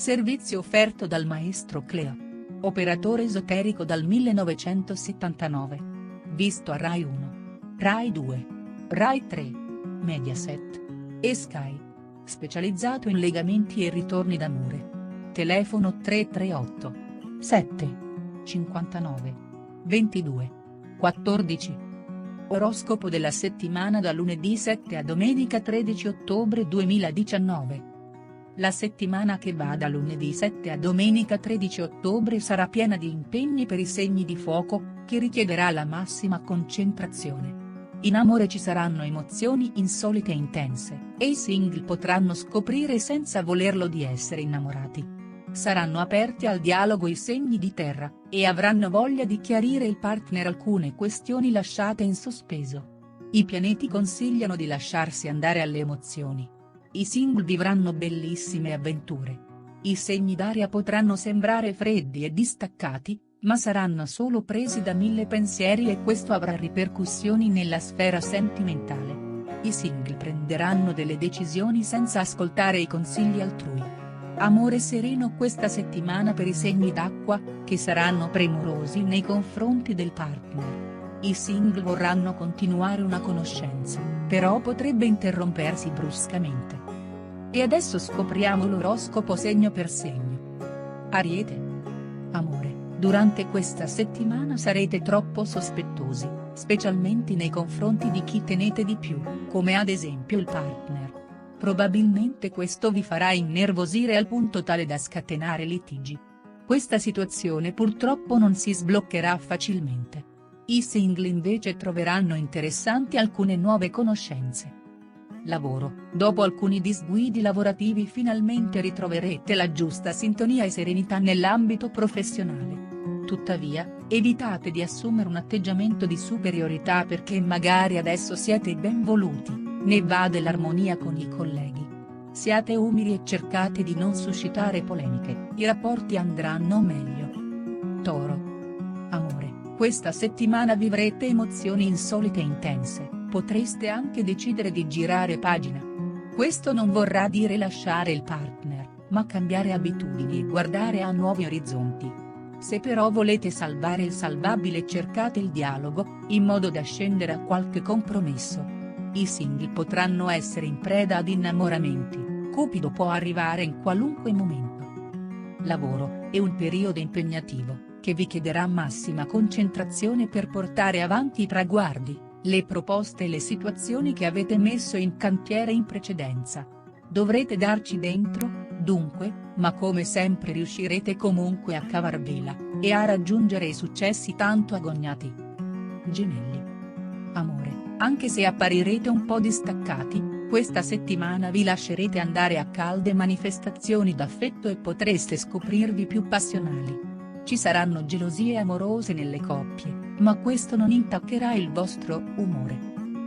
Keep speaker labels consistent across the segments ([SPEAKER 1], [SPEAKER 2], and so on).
[SPEAKER 1] servizio offerto dal maestro Cleo. Operatore esoterico dal 1979. Visto a Rai 1, Rai 2, Rai 3, Mediaset e Sky. Specializzato in legamenti e ritorni d'amore. Telefono 338 7 59 22 14. Oroscopo della settimana da lunedì 7 a domenica 13 ottobre 2019. La settimana che va da lunedì 7 a domenica 13 ottobre sarà piena di impegni per i segni di fuoco, che richiederà la massima concentrazione. In amore ci saranno emozioni insolite e intense, e i single potranno scoprire senza volerlo di essere innamorati. Saranno aperti al dialogo i segni di terra, e avranno voglia di chiarire il partner alcune questioni lasciate in sospeso. I pianeti consigliano di lasciarsi andare alle emozioni. I single vivranno bellissime avventure. I segni d'aria potranno sembrare freddi e distaccati, ma saranno solo presi da mille pensieri e questo avrà ripercussioni nella sfera sentimentale. I single prenderanno delle decisioni senza ascoltare i consigli altrui. Amore sereno questa settimana per i segni d'acqua, che saranno premurosi nei confronti del partner. I single vorranno continuare una conoscenza, però potrebbe interrompersi bruscamente. E adesso scopriamo l'oroscopo segno per segno. Ariete. Amore, durante questa settimana sarete troppo sospettosi, specialmente nei confronti di chi tenete di più, come ad esempio il partner. Probabilmente questo vi farà innervosire al punto tale da scatenare litigi. Questa situazione purtroppo non si sbloccherà facilmente. I single invece troveranno interessanti alcune nuove conoscenze. Lavoro, dopo alcuni disguidi lavorativi finalmente ritroverete la giusta sintonia e serenità nell'ambito professionale. Tuttavia, evitate di assumere un atteggiamento di superiorità perché magari adesso siete ben voluti, ne va dell'armonia con i colleghi. Siate umili e cercate di non suscitare polemiche, i rapporti andranno meglio. Toro. Amore, questa settimana vivrete emozioni insolite e intense. Potreste anche decidere di girare pagina. Questo non vorrà dire lasciare il partner, ma cambiare abitudini e guardare a nuovi orizzonti. Se però volete salvare il salvabile cercate il dialogo, in modo da scendere a qualche compromesso. I single potranno essere in preda ad innamoramenti, Cupido può arrivare in qualunque momento. Lavoro, è un periodo impegnativo, che vi chiederà massima concentrazione per portare avanti i traguardi, le proposte e le situazioni che avete messo in cantiere in precedenza. Dovrete darci dentro, dunque, ma come sempre riuscirete comunque a cavar vela, e a raggiungere i successi tanto agognati. Gemelli. Amore, anche se apparirete un po' distaccati, questa settimana vi lascerete andare a calde manifestazioni d'affetto e potreste scoprirvi più passionali. Ci saranno gelosie amorose nelle coppie, ma questo non intaccherà il vostro umore.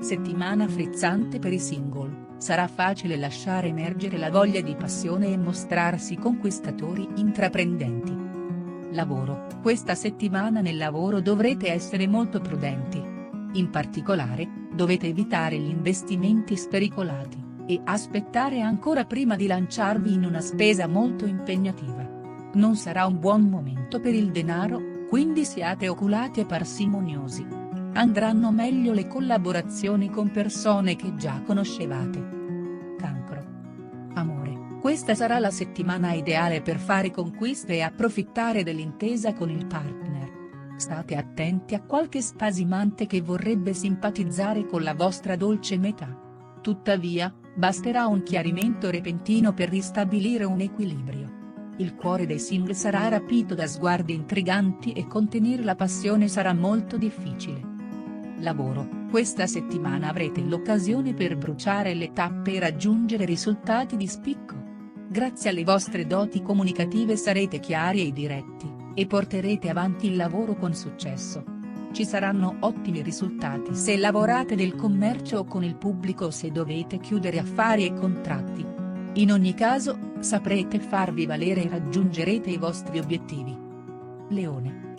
[SPEAKER 1] Settimana frizzante per i single, sarà facile lasciare emergere la voglia di passione e mostrarsi conquistatori intraprendenti. Lavoro, questa settimana nel lavoro dovrete essere molto prudenti. In particolare, dovete evitare gli investimenti spericolati, e aspettare ancora prima di lanciarvi in una spesa molto impegnativa. Non sarà un buon momento per il denaro, quindi siate oculati e parsimoniosi. Andranno meglio le collaborazioni con persone che già conoscevate. Cancro. Amore, questa sarà la settimana ideale per fare conquiste e approfittare dell'intesa con il partner. State attenti a qualche spasimante che vorrebbe simpatizzare con la vostra dolce metà. Tuttavia, basterà un chiarimento repentino per ristabilire un equilibrio. Il cuore dei single sarà rapito da sguardi intriganti e contenere la passione sarà molto difficile. Lavoro, questa settimana avrete l'occasione per bruciare le tappe e raggiungere risultati di spicco. Grazie alle vostre doti comunicative sarete chiari e diretti, e porterete avanti il lavoro con successo. Ci saranno ottimi risultati se lavorate nel commercio o con il pubblico o se dovete chiudere affari e contratti. In ogni caso, saprete farvi valere e raggiungerete i vostri obiettivi. Leone.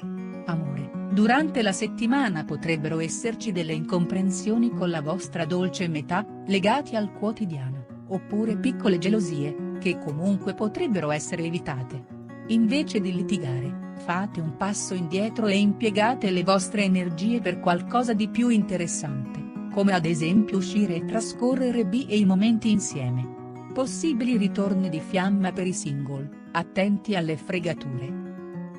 [SPEAKER 1] Amore, durante la settimana potrebbero esserci delle incomprensioni con la vostra dolce metà, legati al quotidiano, oppure piccole gelosie, che comunque potrebbero essere evitate. Invece di litigare, fate un passo indietro e impiegate le vostre energie per qualcosa di più interessante, come ad esempio uscire e trascorrere bei momenti insieme. Possibili ritorni di fiamma per i single, attenti alle fregature.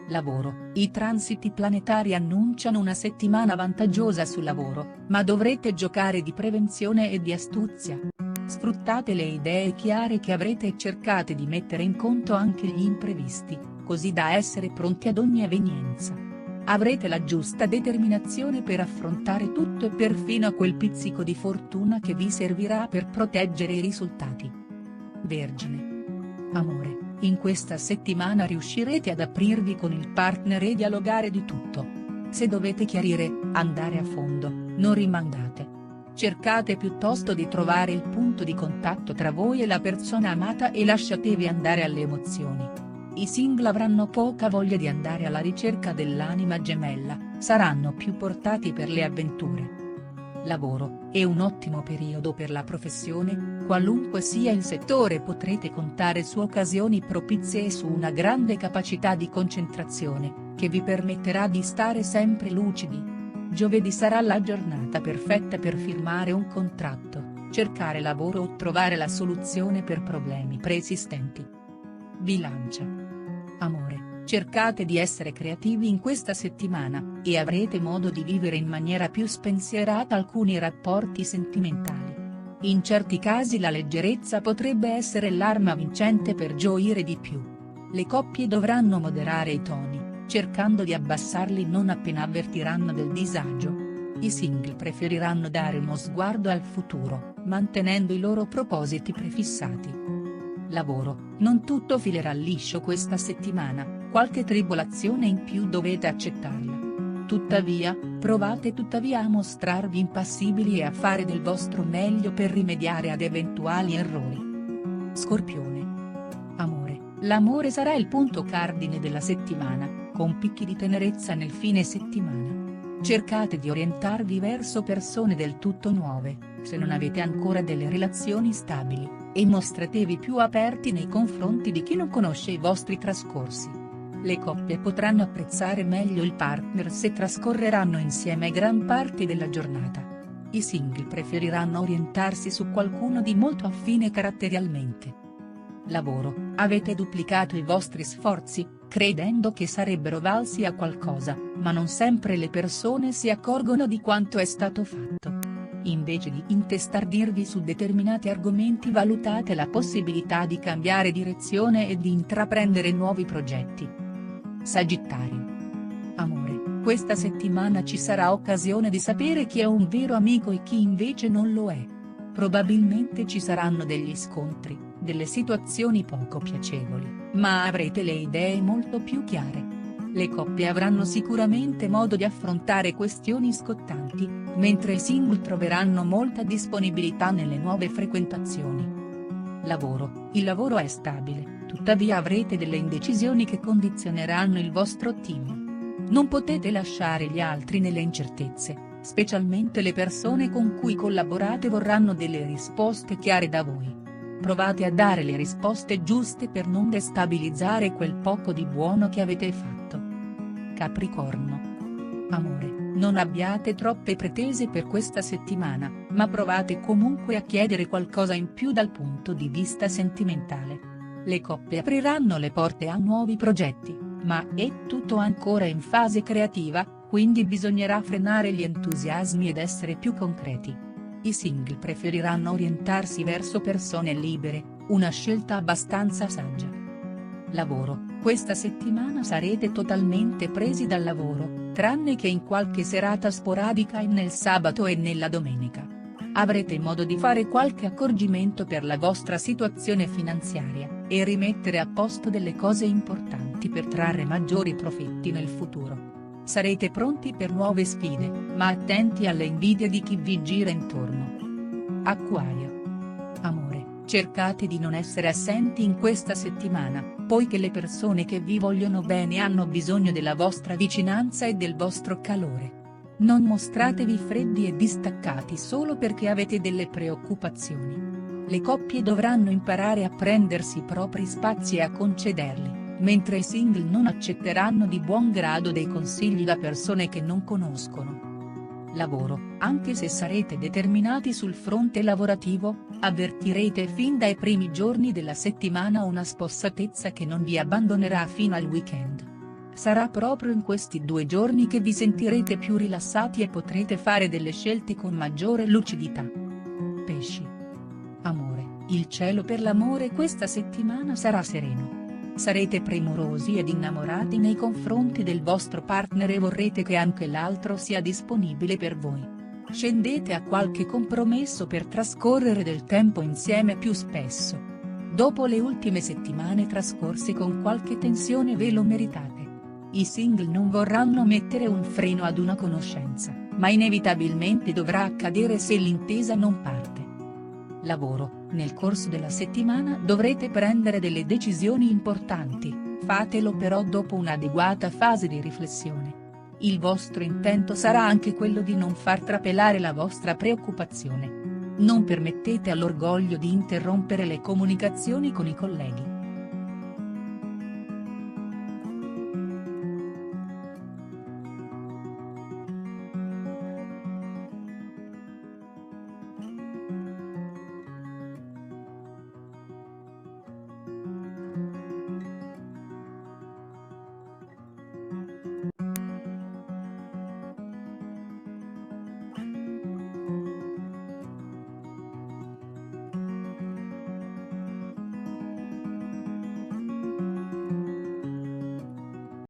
[SPEAKER 1] Lavoro: i transiti planetari annunciano una settimana vantaggiosa sul lavoro, ma dovrete giocare di prevenzione e di astuzia. Sfruttate le idee chiare che avrete e cercate di mettere in conto anche gli imprevisti, così da essere pronti ad ogni evenienza. Avrete la giusta determinazione per affrontare tutto e perfino quel pizzico di fortuna che vi servirà per proteggere i risultati. Vergine. Amore: in questa settimana riuscirete ad aprirvi con il partner e dialogare di tutto. Se dovete chiarire, andare a fondo, non rimandate. Cercate piuttosto di trovare il punto di contatto tra voi e la persona amata e lasciatevi andare alle emozioni. I single avranno poca voglia di andare alla ricerca dell'anima gemella, saranno più portati per le avventure. Lavoro: è un ottimo periodo per la professione, qualunque sia il settore potrete contare su occasioni propizie e su una grande capacità di concentrazione, che vi permetterà di stare sempre lucidi. Giovedì sarà la giornata perfetta per firmare un contratto, cercare lavoro o trovare la soluzione per problemi preesistenti. Bilancia. Amore: cercate di essere creativi in questa settimana, e avrete modo di vivere in maniera più spensierata alcuni rapporti sentimentali. In certi casi la leggerezza potrebbe essere l'arma vincente per gioire di più. Le coppie dovranno moderare i toni, cercando di abbassarli non appena avvertiranno del disagio. I single preferiranno dare uno sguardo al futuro, mantenendo i loro propositi prefissati. Lavoro: non tutto filerà liscio questa settimana, qualche tribolazione in più dovete accettarla. Tuttavia, provate a mostrarvi impassibili e a fare del vostro meglio per rimediare ad eventuali errori. Scorpione. Amore: l'amore sarà il punto cardine della settimana, con picchi di tenerezza nel fine settimana. Cercate di orientarvi verso persone del tutto nuove, se non avete ancora delle relazioni stabili, e mostratevi più aperti nei confronti di chi non conosce i vostri trascorsi. Le coppie potranno apprezzare meglio il partner se trascorreranno insieme gran parte della giornata. I single preferiranno orientarsi su qualcuno di molto affine caratterialmente. Lavoro: avete duplicato i vostri sforzi, credendo che sarebbero valsi a qualcosa, ma non sempre le persone si accorgono di quanto è stato fatto. Invece di intestardirvi su determinati argomenti, valutate la possibilità di cambiare direzione e di intraprendere nuovi progetti. Sagittario. Amore: questa settimana ci sarà occasione di sapere chi è un vero amico e chi invece non lo è. Probabilmente ci saranno degli scontri, delle situazioni poco piacevoli, ma avrete le idee molto più chiare. Le coppie avranno sicuramente modo di affrontare questioni scottanti, mentre i single troveranno molta disponibilità nelle nuove frequentazioni. Lavoro: il lavoro è stabile, tuttavia avrete delle indecisioni che condizioneranno il vostro team. Non potete lasciare gli altri nelle incertezze, specialmente le persone con cui collaborate vorranno delle risposte chiare da voi. Provate a dare le risposte giuste per non destabilizzare quel poco di buono che avete fatto. Capricorno. Amore: non abbiate troppe pretese per questa settimana, ma provate comunque a chiedere qualcosa in più dal punto di vista sentimentale. Le coppie apriranno le porte a nuovi progetti, ma è tutto ancora in fase creativa, quindi bisognerà frenare gli entusiasmi ed essere più concreti. I single preferiranno orientarsi verso persone libere, una scelta abbastanza saggia. Lavoro: questa settimana sarete totalmente presi dal lavoro, tranne che in qualche serata sporadica e nel sabato e nella domenica. Avrete modo di fare qualche accorgimento per la vostra situazione finanziaria, e rimettere a posto delle cose importanti per trarre maggiori profitti nel futuro. Sarete pronti per nuove sfide, ma attenti alle invidie di chi vi gira intorno. Acquario. Amore: cercate di non essere assenti in questa settimana, poiché le persone che vi vogliono bene hanno bisogno della vostra vicinanza e del vostro calore. Non mostratevi freddi e distaccati solo perché avete delle preoccupazioni. Le coppie dovranno imparare a prendersi i propri spazi e a concederli, mentre i single non accetteranno di buon grado dei consigli da persone che non conoscono. Lavoro: anche se sarete determinati sul fronte lavorativo, avvertirete fin dai primi giorni della settimana una spossatezza che non vi abbandonerà fino al weekend. Sarà proprio in questi 2 giorni che vi sentirete più rilassati e potrete fare delle scelte con maggiore lucidità. Pesci. Amore: il cielo per l'amore questa settimana sarà sereno. Sarete premurosi ed innamorati nei confronti del vostro partner e vorrete che anche l'altro sia disponibile per voi. Scendete a qualche compromesso per trascorrere del tempo insieme più spesso. Dopo le ultime settimane trascorse con qualche tensione ve lo meritate. I single non vorranno mettere un freno ad una conoscenza, ma inevitabilmente dovrà accadere se l'intesa non parte. Lavoro: nel corso della settimana dovrete prendere delle decisioni importanti, fatelo però dopo un'adeguata fase di riflessione. Il vostro intento sarà anche quello di non far trapelare la vostra preoccupazione. Non permettete all'orgoglio di interrompere le comunicazioni con i colleghi.